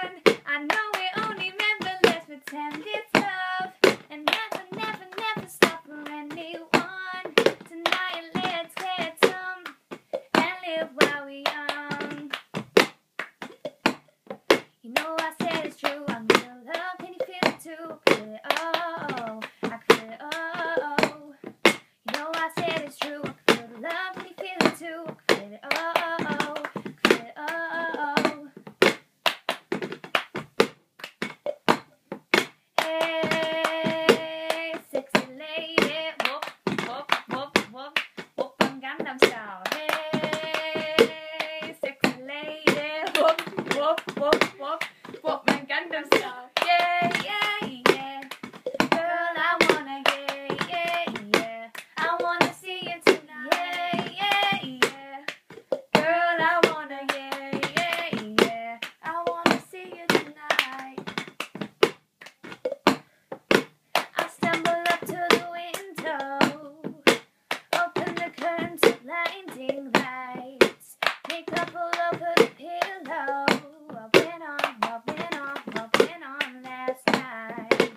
on. I know we only remember, let's pretend it's love. And never, never, never stop for anyone. Tonight let's get some and live while we're young. You know I said it's true, I'm real love, can you feel it too? Feel it, oh, I can feel it, oh. You know I said it's true, I can feel the love, can you feel it too? I can feel it, oh, I can feel it, oh. Hey, sexy lady, whoop, whoop, whoop, whoop, whoop on Gangnam Style. Hey, sexy lady, whoop, whoop, whoop, whoop, whoop on Gangnam Style. Yeah, yeah, yeah. Girl, I wanna, yeah, yeah, yeah. I wanna see you tonight. Yeah, yeah, yeah. Girl, I wanna, yeah, yeah, yeah. I wanna see you tonight. I stumble up to the window, open the curtains with blinding lights, makeup all over the pillow. What went on last night?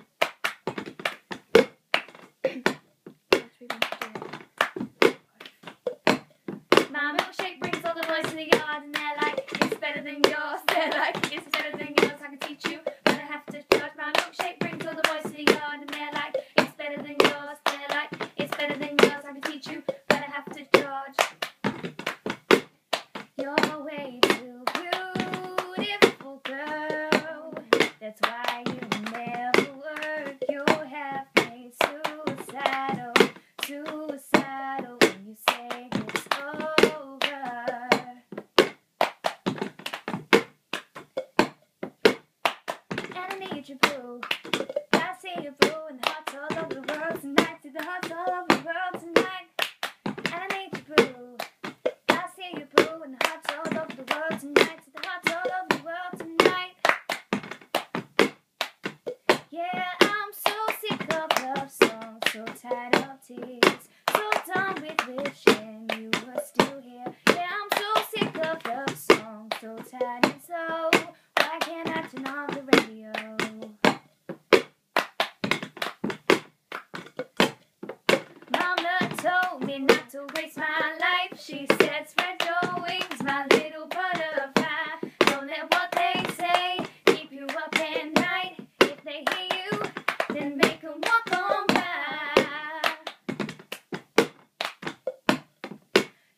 My milkshake brings all the boys to the yard, and they're like, it's better than yours. They're like, it's better than yours, I can teach you, but I have to charge. My milkshake brings all the boys to the yard, and they're like, it's better than yours. They're like, it's better than yours, I can teach you, but I have to charge. You're way too beautiful, girl. That's why you never work. You have me suicidal, suicidal when you say it's over. And I need you, boo. I see you, boo, and the hearts all over the world tonight. See the hearts all over the world tonight. And I need you, boo. I see you, boo, and the hearts all over the world tonight. See the hearts all over the world tonight. Yeah, I'm so sick of love songs, so tired of tears, so done with wishing you were still here. Yeah, I'm so sick of love songs, so tired and so why can't I turn off the radio? Mama told me not to waste my life. She said spread your wings, my little butterfly. Don't let what they say keep you up at night. If they hear you, then make them walk on by.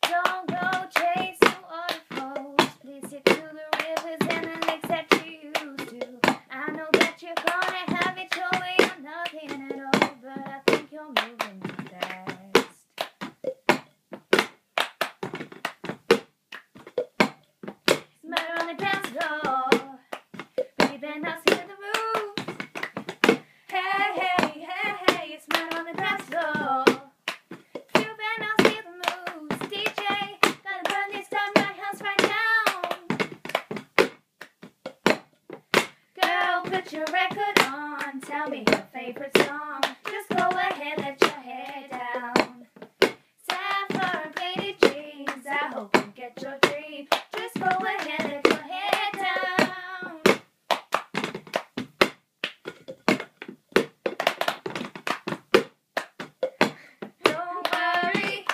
Don't go chasing waterfalls. Please stick to the rivers and the lakes that you used to. I know that you're gonna have it your way or nothing at all, but I think you're moving too fast. It's murder on the dance floor. Baby, now see the roof. Hey, hey, hey, hey, it's murder on the dance floor. You better now see the moves. DJ, gonna burn this down my house right now. Girl, put your record on. Tell me your favorite song. Just go ahead, let your hair down. Sapphire faded jeans. I hope you get your dream. Just go ahead, let your hair down. Don't worry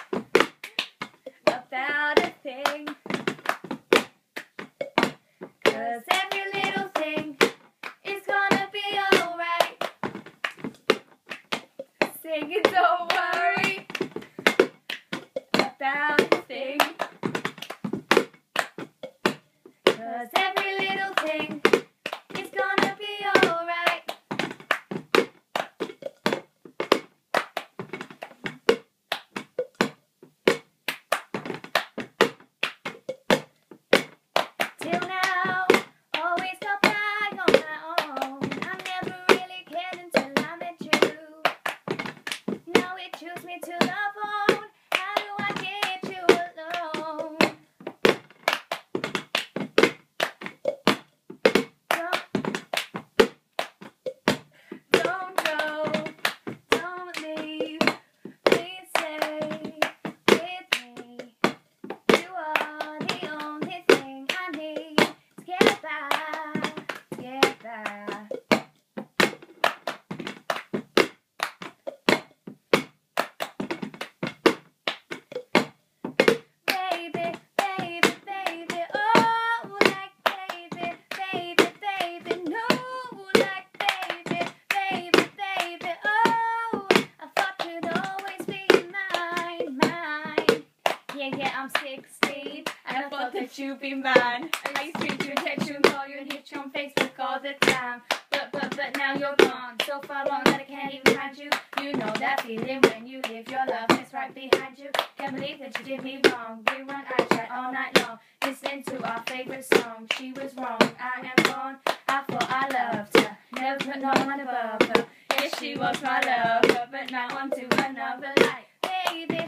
about a thing, 'cause every little thing is gonna be alright. Sing it, don't worry to be mine. I used to read you and text you and call you and hit you on Facebook all the time. But now you're gone, so far gone that I can't even find you. You know that feeling when you live your love that's right behind you. Can't believe that you did me wrong. We run our chat all night long, listening to our favorite song. She was wrong, I am gone. I thought I loved her, never put no one above her. Yes, she was my lover, but now I'm to another life. Baby,